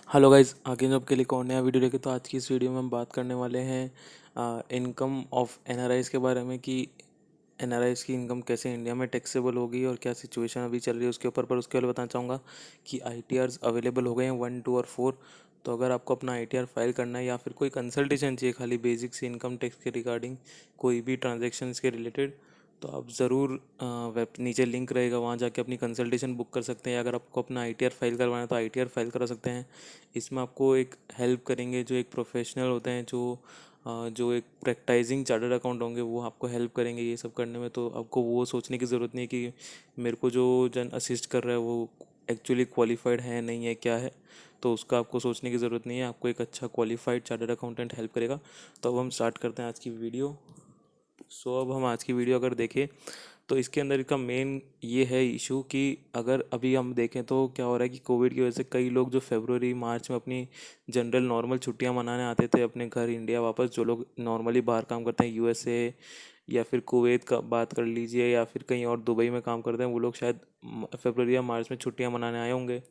Hello guys, आगे job के लिए कौन नया वीडियो लेके। तो आज की इस वीडियो में हम बात करने वाले हैं इनकम ऑफ एनआरआईज़ के बारे में कि एनआरआईज़ की इनकम कैसे इंडिया में टैक्सेबल होगी और क्या सिचुएशन अभी चल रही है उसके ऊपर। पर उसके पहले बताना चाहूँगा कि आईटीआर्स अवेलेबल हो गए हैं 1, 2 और 4। तो अगर आपको अपना आईटीआर फाइल करना है या फिर कोई कंसल्टेशन चाहिए खाली बेसिक से इनकम टैक्स के रिगार्डिंग कोई भी ट्रांजेक्शन्स के रिलेटेड, तो आप ज़रूर वेब नीचे लिंक रहेगा, वहाँ जाके अपनी कंसल्टेशन बुक कर सकते हैं। या अगर आपको अपना आईटीआर फाइल करवाना है तो आईटीआर फाइल करा सकते हैं। इसमें आपको एक हेल्प करेंगे जो एक प्रोफेशनल होते हैं, जो एक प्रैक्टाइजिंग चार्टर्ड अकाउंट होंगे, वो आपको हेल्प करेंगे ये सब करने में। तो आपको वो सोचने की ज़रूरत नहीं है कि मेरे को जो जन असिस्ट कर रहा है वो एक्चुअली क्वालिफाइड है नहीं है क्या है। तो उसका आपको सोचने की ज़रूरत नहीं है, आपको एक अच्छा क्वालिफाइड चार्टर्ड अकाउंटेंट हेल्प करेगा। तो अब हम स्टार्ट करते हैं आज की वीडियो। अब हम आज की वीडियो अगर देखें तो इसके अंदर का मेन ये है इशू कि अगर अभी हम देखें तो क्या हो रहा है कि कोविड की वजह से कई लोग जो फरवरी मार्च में अपनी जनरल नॉर्मल छुट्टियां मनाने आते थे अपने घर इंडिया वापस, जो लोग नॉर्मली बाहर काम करते हैं यूएसए या फिर कुवैत का बात कर लीजिए या फिर कहीं और दुबई में काम करते हैं, वो लोग शायद फरवरी या मार्च में छुट्टियां मनाने आए होंगे।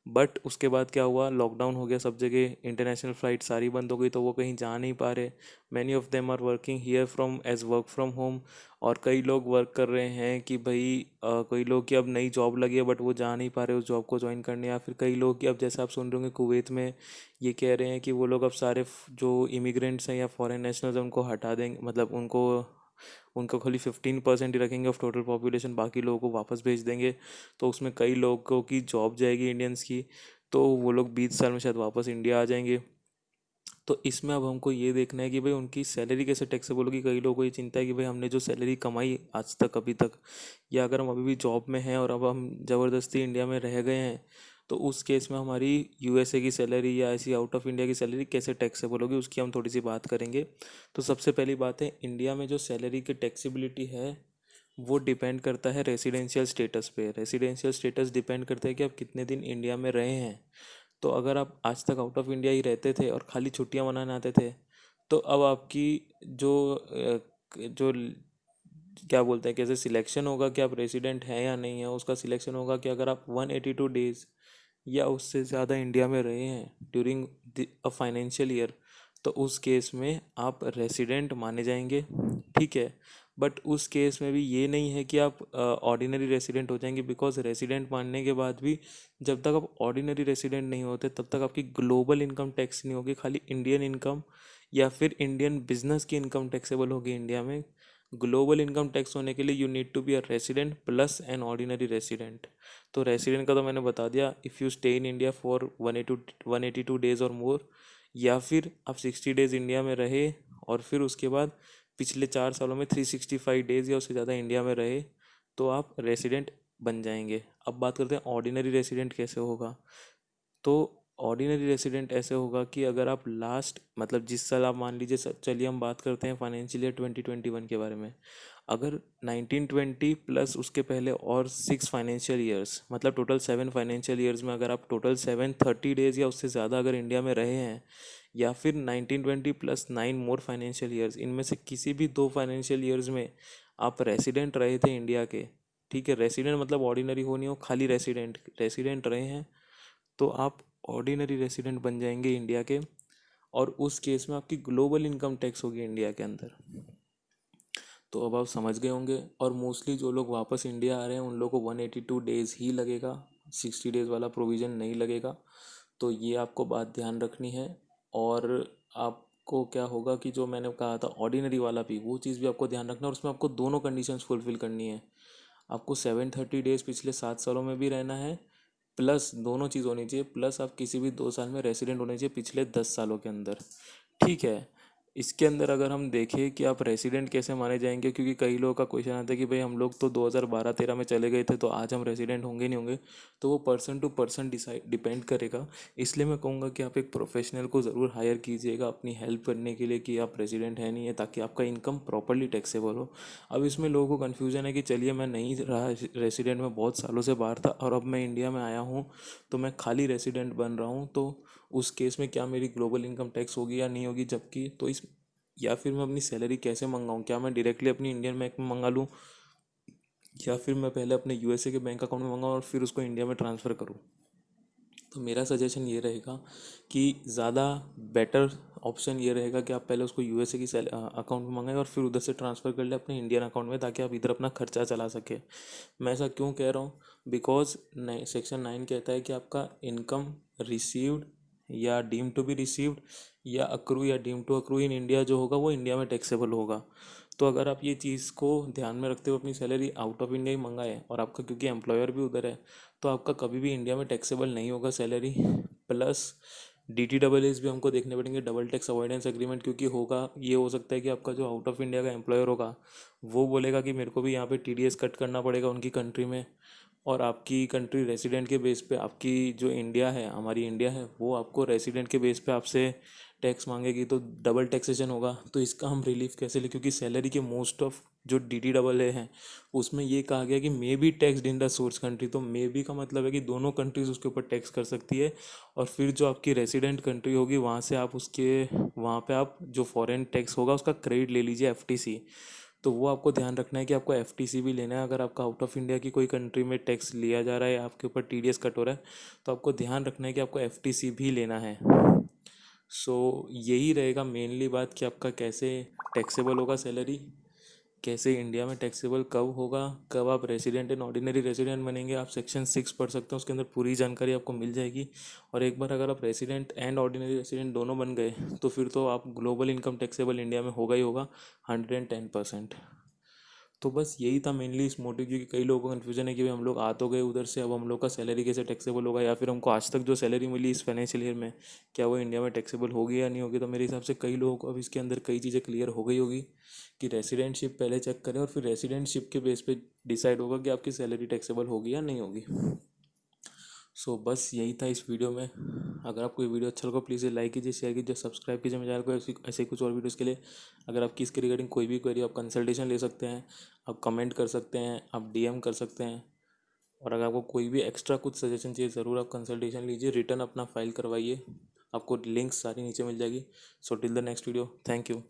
बट उसके बाद क्या हुआ, लॉकडाउन हो गया सब जगह, इंटरनेशनल फ़्लाइट सारी बंद हो गई, तो वो कहीं जा नहीं पा रहे। Many of them are working here from as work from home. और कई लोग वर्क कर रहे हैं कि भाई कई लोग की अब नई जॉब लगी है बट वो जा नहीं पा रहे उस जॉब को ज्वाइन करने। या फिर कई लोग की अब जैसे आप सुन रहे होंगे कुवैत में ये कह रहे हैं कि वो लोग अब सारे जो इमिग्रेंट्स हैं या फॉरेन नेशनल्स हैं उनको हटा देंगे, मतलब उनको उनको खाली 15% ही रखेंगे ऑफ टोटल पॉपुलेशन, बाकी लोगों को वापस भेज देंगे। तो उसमें कई लोगों की जॉब जाएगी इंडियंस की, तो वो लोग 20 साल में शायद वापस इंडिया आ जाएंगे। तो इसमें अब हमको ये देखना है कि भाई उनकी सैलरी कैसे टैक्सेबल होगी। कई लोगों को ये चिंता है कि भाई हमने जो सैलरी कमाई आज तक अभी तक, या अगर हम अभी भी जॉब में हैं और अब हम ज़बरदस्ती इंडिया में रह गए हैं, तो उस केस में हमारी यूएसए की सैलरी या ऐसी आउट ऑफ इंडिया की सैलरी कैसे टैक्सेबल होगी, उसकी हम थोड़ी सी बात करेंगे। तो सबसे पहली बात है, इंडिया में जो सैलरी की टैक्सेबिलिटी है वो डिपेंड करता है रेसिडेंशियल स्टेटस पे। रेसिडेंशियल स्टेटस डिपेंड करता है कि आप कितने दिन इंडिया में रहे हैं। तो अगर आप आज तक आउट ऑफ इंडिया ही रहते थे और खाली छुट्टियां मनाने आते थे, तो अब आपकी जो जो क्या बोलते हैं कैसे सिलेक्शन होगा कि आप रेसिडेंट हैं या नहीं है, उसका सिलेक्शन होगा कि अगर आप 182 डेज या उससे ज़्यादा इंडिया में रहे हैं ड्यूरिंग अ फाइनेंशियल ईयर, तो उस केस में आप रेसिडेंट माने जाएंगे। ठीक है। बट उस केस में भी ये नहीं है कि आप ऑर्डिनरी रेसिडेंट हो जाएंगे, बिकॉज रेसिडेंट मानने के बाद भी जब तक आप ऑर्डिनरी रेसिडेंट नहीं होते तब तक आपकी ग्लोबल इनकम टैक्स नहीं होगी, खाली इंडियन इनकम या फिर इंडियन बिजनेस की इनकम टैक्सेबल होगी इंडिया में। ग्लोबल इनकम टैक्स होने के लिए you need to be a resident plus an ordinary resident. तो रेसिडेंट का तो मैंने बता दिया, if you stay in India for 182 days और मोर, या फिर आप 60 डेज इंडिया में रहे और फिर उसके बाद पिछले 4 सालों में 365 डेज या उससे ज़्यादा इंडिया में रहे, तो आप रेसिडेंट बन जाएंगे। अब बात करते हैं ऑर्डिनरी रेसिडेंट कैसे होगा। तो ऑर्डिनरी रेसिडेंट ऐसे होगा कि अगर आप लास्ट मतलब जिस साल आप मान लीजिए, चलिए हम बात करते हैं फाइनेंशियल ईयर 2021 के बारे में। अगर 1920 प्लस उसके पहले और 6 फाइनेंशियल ईयर्स, मतलब टोटल 7 फाइनेंशियल ईयर्स में अगर आप टोटल 730 डेज या उससे ज़्यादा अगर इंडिया में रहे हैं, या फिर 1920 प्लस 9 मोर फाइनेंशियल ईयर्स, इनमें से किसी भी 2 फाइनेंशियल ईयर्स में आप रेसिडेंट रहे थे इंडिया के। ठीक है, रेसिडेंट मतलब ऑर्डिनरी हो नहीं हो, खाली रेसिडेंट रेसिडेंट रहे हैं, तो आप ऑर्डिनरी रेसिडेंट बन जाएंगे इंडिया के। और उस केस में आपकी ग्लोबल इनकम टैक्स होगी इंडिया के अंदर। तो अब आप समझ गए होंगे। और मोस्टली जो लोग वापस इंडिया आ रहे हैं उन लोगों को 182 डेज ही लगेगा, 60 डेज वाला प्रोविज़न नहीं लगेगा। तो ये आपको बात ध्यान रखनी है। और आपको क्या होगा कि जो मैंने कहा था ऑर्डिनरी वाला भी, वो चीज़ भी आपको ध्यान रखना है और उसमें आपको दोनों कंडीशंस फुलफिल करनी है। आपको 730 डेज पिछले 7 सालों में भी रहना है, प्लस दोनों चीज़ होनी चाहिए, प्लस आप किसी भी 2 साल में रेसिडेंट होने चाहिए पिछले 10 सालों के अंदर। ठीक है। इसके अंदर अगर हम देखें कि आप रेसिडेंट कैसे माने जाएंगे, क्योंकि कई लोगों का क्वेश्चन आता है कि भाई हम लोग तो 2012-13 में चले गए थे तो आज हम रेसिडेंट होंगे नहीं होंगे। तो वो पर्सन टू पर्सन डिपेंड करेगा। इसलिए मैं कहूँगा कि आप एक प्रोफेशनल को ज़रूर हायर कीजिएगा अपनी हेल्प करने के लिए कि आप रेसिडेंट है नहीं है, ताकि आपका इनकम प्रॉपरली टैक्सेबल हो। अब इसमें लोगों को कन्फ्यूजन है कि चलिए मैं नहीं रहा रेसिडेंट, में बहुत सालों से बाहर था और अब मैं इंडिया में आया हूँ तो मैं खाली रेसिडेंट बन रहा हूँ, तो उस केस में क्या मेरी ग्लोबल इनकम टैक्स होगी या नहीं होगी। जबकि तो इस या फिर मैं अपनी सैलरी कैसे मंगाऊँ, क्या मैं डायरेक्टली अपनी इंडियन बैंक में मंगा लूँ, या फिर मैं पहले अपने यूएसए के बैंक अकाउंट में मंगाऊँ और फिर उसको इंडिया में ट्रांसफ़र करूँ। तो मेरा सजेशन ये रहेगा कि ज़्यादा बेटर ऑप्शन ये रहेगा कि आप पहले उसको यूएसए की अकाउंट में मंगाएं और फिर उधर से ट्रांसफ़र कर ले अपने इंडियन अकाउंट में, ताकि आप इधर अपना खर्चा चला सके। मैं ऐसा क्यों कह रहा हूँ? बिकॉज सेक्शन 9 कहता है कि आपका इनकम रिसीव्ड या डीम टू बी रिसीव्ड या अक्रू या deem to accrue in India जो होगा वो इंडिया में टैक्सेबल होगा। तो अगर आप ये चीज़ को ध्यान में रखते हुए अपनी सैलरी आउट ऑफ इंडिया ही मंगाए, और आपका क्योंकि एम्प्लॉयर भी उधर है, तो आपका कभी भी इंडिया में टैक्सेबल नहीं होगा सैलरी। प्लस DTAAs भी हमको देखने पड़ेंगे, डबल टैक्स अवॉइडेंस एग्रीमेंट, क्योंकि होगा ये हो सकता है कि आपका जो आउट ऑफ इंडिया का एम्प्लॉयर होगा वो बोलेगा कि मेरे को भी यहाँ पे TDS कट करना पड़ेगा उनकी कंट्री में, और आपकी कंट्री रेसिडेंट के बेस पे, आपकी जो इंडिया है, हमारी इंडिया है, वो आपको रेसिडेंट के बेस पे आपसे टैक्स मांगेगी, तो डबल टैक्सेशन होगा। तो इसका हम रिलीफ कैसे लें? क्योंकि सैलरी के मोस्ट ऑफ जो DTAA हैं उसमें ये कहा गया कि may be taxed in the source country. तो मे बी का मतलब है कि दोनों कंट्रीज उसके ऊपर टैक्स कर सकती है, और फिर जो आपकी रेसिडेंट कंट्री होगी वहाँ से आप उसके, वहाँ पे आप जो फॉरेन टैक्स होगा उसका क्रेडिट ले लीजिए, FTC। तो वो आपको ध्यान रखना है कि आपको FTC भी लेना है। अगर आपका आउट ऑफ इंडिया की कोई कंट्री में टैक्स लिया जा रहा है या आपके ऊपर TDS कट हो रहा है, तो आपको ध्यान रखना है कि आपको FTC भी लेना है। यही रहेगा मेनली बात कि आपका कैसे टैक्सेबल होगा सैलरी, कैसे इंडिया में टैक्सेबल कब होगा, कब आप रेसिडेंट एंड ऑर्डिनरी रेसिडेंट बनेंगे। आप सेक्शन 6 पढ़ सकते हैं, उसके अंदर पूरी जानकारी आपको मिल जाएगी। और एक बार अगर आप रेसिडेंट एंड ऑर्डिनरी रेसिडेंट दोनों बन गए तो फिर तो आप ग्लोबल इनकम टैक्सेबल इंडिया में होगा ही होगा 110%। तो बस यही था मेनली इस मोटिव, क्योंकि कई लोगों को कन्फ्यूजन है कि भाई हम लोग आ तो गए उधर से, अब हम लोग का सैलरी कैसे टैक्सेबल होगा, या फिर हमको आज तक जो सैलरी मिली इस फाइनेंशियल ईयर में क्या वो इंडिया में टैक्सेबल होगी या नहीं होगी। तो मेरे हिसाब से कई लोगों को अब इसके अंदर कई चीज़ें क्लियर हो गई होगी कि रेसिडेंटशिप पहले चेक करें, और फिर रेसिडेंटशिप के बेस पे डिसाइड होगा कि आपकी सैलरी टैक्सेबल होगी या नहीं होगी। बस यही था इस वीडियो में। अगर आपको ये वीडियो अच्छा लगा प्लीज़ लाइक कीजिए, शेयर कीजिए, सब्सक्राइब कीजिए मेरे चैनल को ऐसे ऐसे ही कुछ और वीडियोज़ के लिए। अगर आपकी इसके रिगार्डिंग कोई भी क्वेरी, आप कंसल्टेशन ले सकते हैं, आप कमेंट कर सकते हैं, आप DM कर सकते हैं। और अगर आपको कोई भी एक्स्ट्रा कुछ सजेशन चाहिए ज़रूर आप कंसल्टेशन लीजिए, रिटर्न अपना फाइल करवाइए। आपको लिंक्स सारी नीचे मिल जाएगी। Till the next video, thank you.